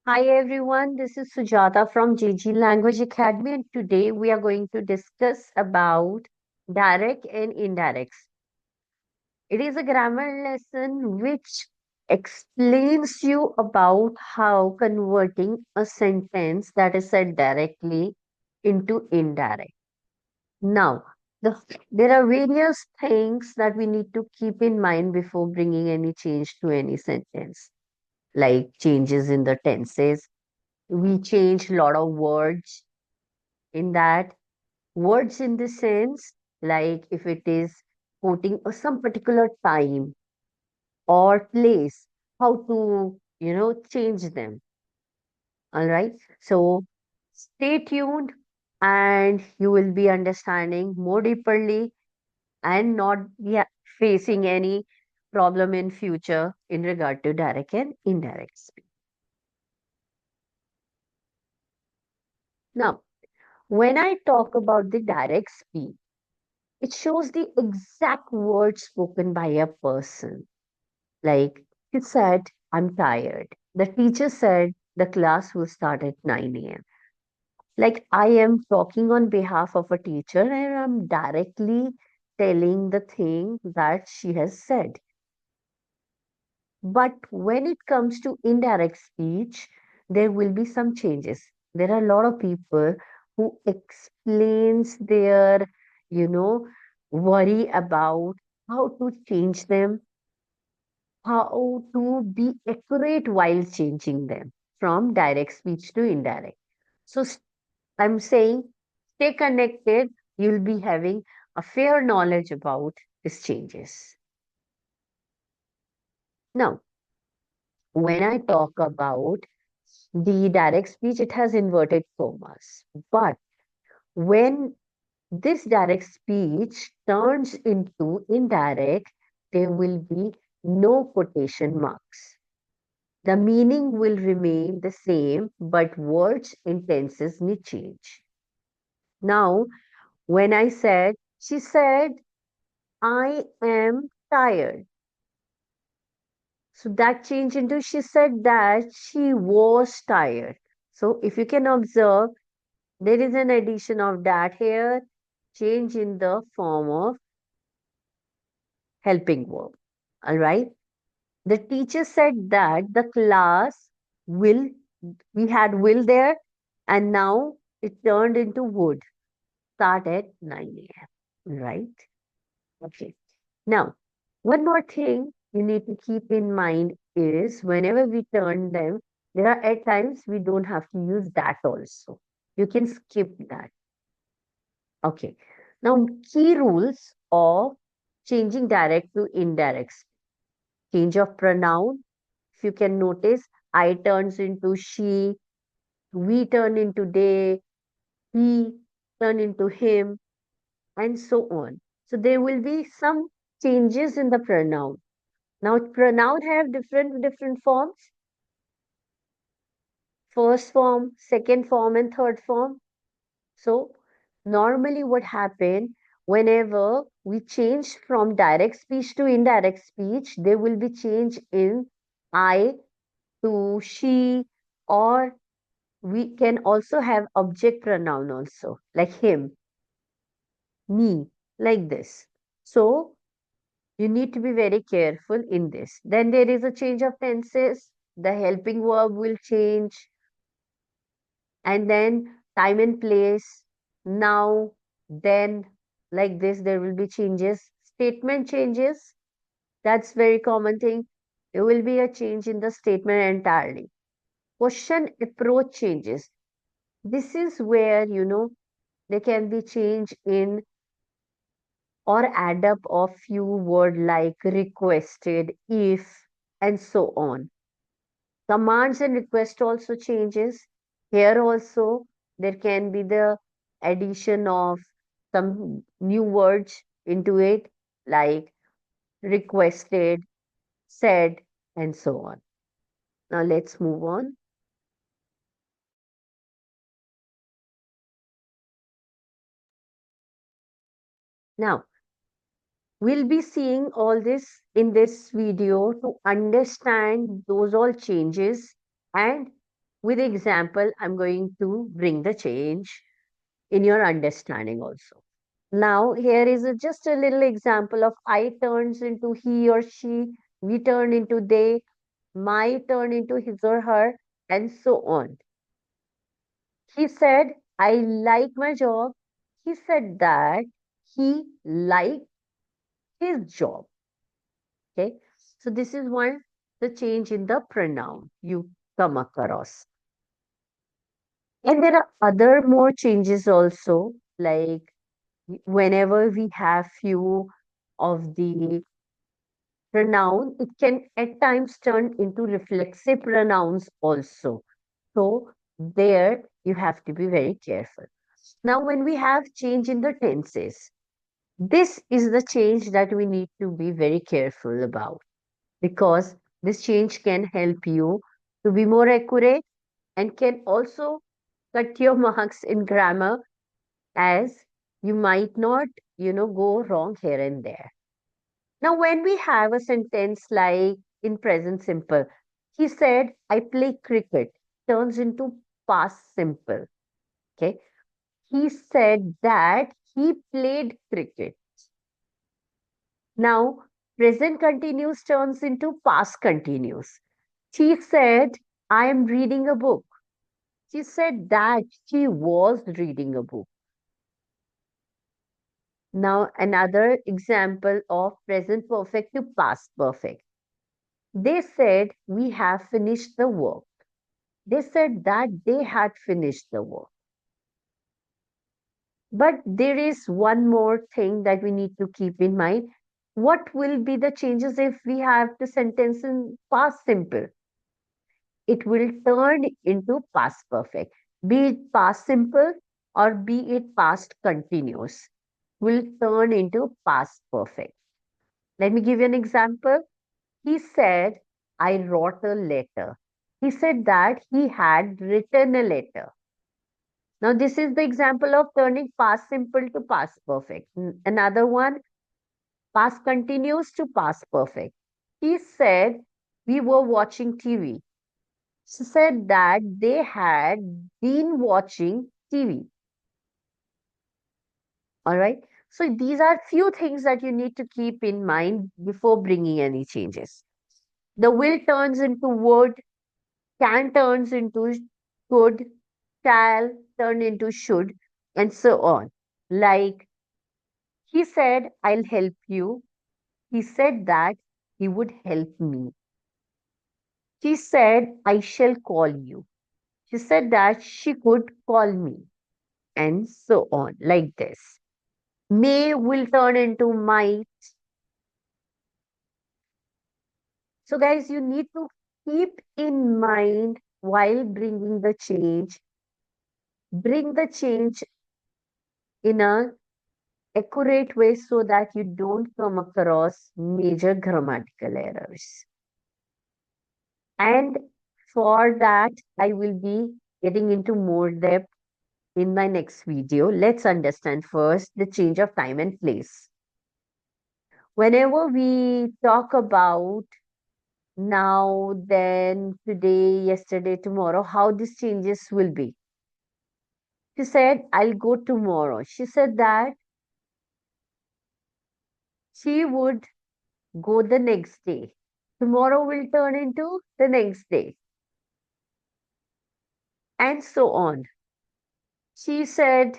Hi everyone, this is Sujata from JG Language Academy, and today we are going to discuss about direct and indirects. It is a grammar lesson which explains you about how converting a sentence that is said directly into indirect. Now, there are various things that we need to keep in mind before bringing any change to any sentence, like changes in the tenses. We change a lot of words in that. Words in the sense, like if it is quoting some particular time or place, how to, change them. All right. So stay tuned and you will be understanding more deeply and not facing any problem in future in regard to direct and indirect speech. Now, when I talk about the direct speech, it shows the exact words spoken by a person. Like he said, I'm tired. The teacher said the class will start at 9 a.m. Like I am talking on behalf of a teacher and I'm directly telling the thing that she has said. But when it comes to indirect speech, there will be some changes. There are a lot of people who explains their, you know, worry about how to change them, how to be accurate while changing them from direct speech to indirect. So I'm saying stay connected. You'll be having a fair knowledge about these changes. Now, when I talk about the direct speech, it has inverted commas. But when this direct speech turns into indirect, there will be no quotation marks. The meaning will remain the same, but words and tenses may change. Now, when I said, she said, I am tired. So that changed into she said that she was tired. So if you can observe, there is an addition of that here, change in the form of helping verb. All right. The teacher said that the class will, we had will there, and now it turned into would start at 9 a.m. Right? Okay. Now, one more thing you need to keep in mind is whenever we turn them, there are at times we don't have to use that also. You can skip that. Okay. Now, key rules of changing direct to indirect. Change of pronoun. If you can notice, I turns into she, we turn into they, he turn into him, and so on. So there will be some changes in the pronoun. Now, pronoun have different forms. First form, second form, and third form. So normally what happen whenever we change from direct speech to indirect speech, there will be change in I to she, or we can also have object pronoun also, like him, me, like this. So you need to be very careful in this. Then there is a change of tenses. The helping verb will change, and then time and place, now, then, like this, there will be changes. Statement changes. That's very common thing. There will be a change in the statement entirely. Question approach changes. This is where, there can be change in or add up of few word like requested, if, and so on. Commands and request also changes. Here also there can be the addition of some new words into it, like requested, said, and so on. Now let's move on. Now we'll be seeing all this in this video to understand those all changes and With example, I'm going to bring the change in your understanding also. Now, here is just a little example of I turns into he or she, we turn into they, my turn into his or her, and so on. He said, I like my job. He said that he liked his job. Okay. So this is one, the change in the pronoun you come across. And there are other more changes also, like whenever we have few of the pronoun, it can at times turn into reflexive pronouns also. So there you have to be very careful. Now, when we have change in the tenses, this is the change that we need to be very careful about because this change can help you to be more accurate and can also cut your marks in grammar as you might not, go wrong here and there. Now, when we have a sentence like in present simple, he said, I play cricket, turns into past simple. Okay. He said that he played cricket. Now, present continuous turns into past continuous. She said, I am reading a book. She said that she was reading a book. Now, another example of present perfect to past perfect. They said, we have finished the work. They said that they had finished the work. But there is one more thing that we need to keep in mind. What will be the changes if we have the sentence in past simple? It will turn into past perfect. Be it past simple or be it past continuous, will turn into past perfect. Let me give you an example. He said, I wrote a letter. He said that he had written a letter. Now, this is the example of turning past simple to past perfect. Another one, past continuous to past perfect. He said, we were watching TV. She said that they had been watching TV. All right. So these are few things that you need to keep in mind before bringing any changes. The will turns into would, can turns into could, shall turn into should, and so on. Like he said, I'll help you. He said that he would help me. She said, I shall call you. She said that she could call me, and so on, like this. May will turn into might. So, guys, you need to keep in mind while bring the change in a accurate way so that you don't come across major grammatical errors. And for that, I will be getting into more depth in my next video. Let's understand first the change of time and place. Whenever we talk about now, then, today, yesterday, tomorrow, how these changes will be. She said, I'll go tomorrow. She said that she would go the next day. Tomorrow will turn into the next day, and so on. She said,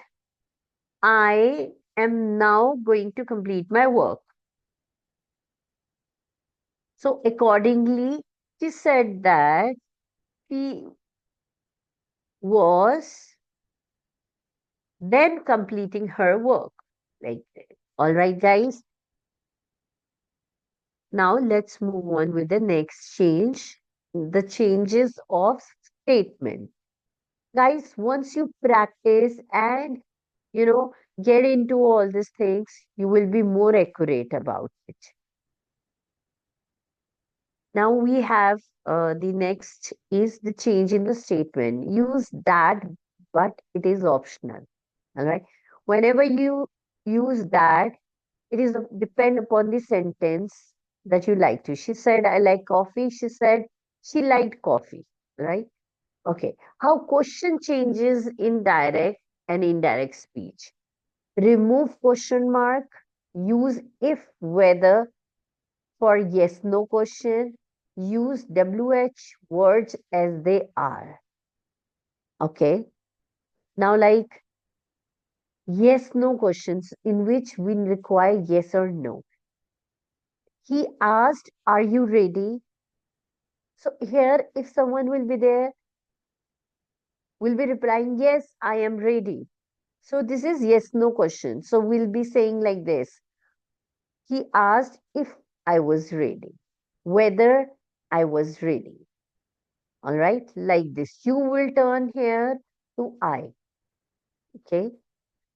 I am now going to complete my work. So, accordingly, she said that she was then completing her work. Like, all right, guys. Now, let's move on with the next change, the changes of statement. Guys, once you practice and you know get into all these things, you will be more accurate about it. Now we have the next is the change in the statement. Use that, but it is optional. All right. Whenever you use that, it is depend upon the sentence that you like to. She said, I like coffee. She said she liked coffee. Right. Okay. How question changes in direct and indirect speech. Remove question mark. Use if, whether for yes no question. Use WH words as they are. Okay. Now, like yes no questions in which we require yes or no. He asked, "Are you ready?" So, here, if someone will be there, will be replying, "Yes, I am ready." So, this is yes no question. So, we'll be saying like this: He asked if I was ready, whether I was ready. All right, like this. You will turn here to I. Okay.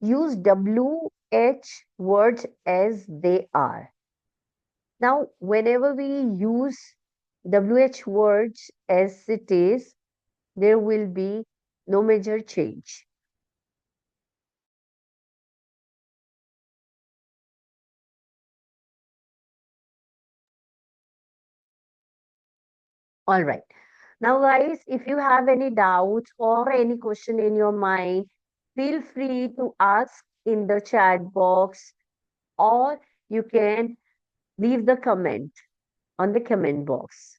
Use WH words as they are. Now, whenever we use WH words as it is, there will be no major change. All right. Now, guys, if you have any doubts or any question in your mind, feel free to ask in the chat box, or you can leave the comment on the comment box.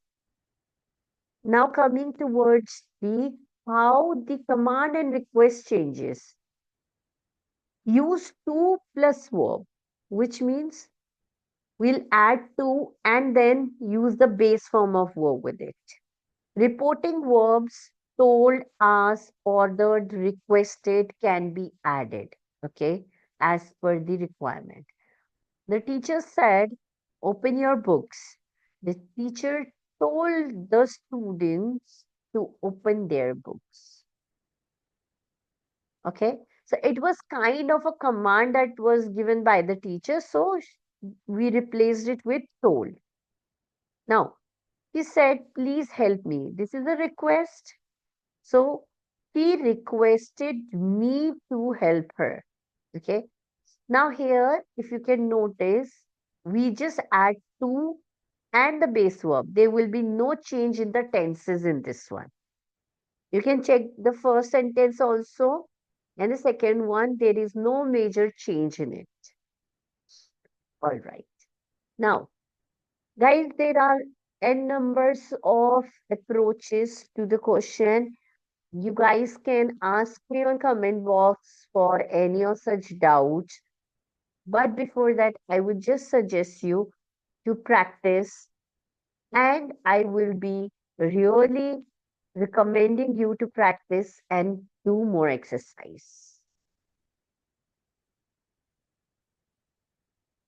Now, coming towards the how the command and request changes. Use to plus verb, which means we'll add to and then use the base form of verb with it. Reporting verbs told, asked, ordered, requested can be added, okay, as per the requirement. The teacher said, "Open your books." The teacher told the students to open their books, okay. So it was kind of a command that was given by the teacher, so we replaced it with told. Now, he said, "Please help me." This is a request. So he requested me to help her. Okay. Now here, if you can notice, we just add to and the base verb. There will be no change in the tenses in this one. You can check the first sentence also, and the second one, there is no major change in it. All right. Now, guys, there are n numbers of approaches to the question. You guys can ask me on comment box for any of such doubts. But before that, I would just suggest you to practice, and I will be really recommending you to practice and do more exercise.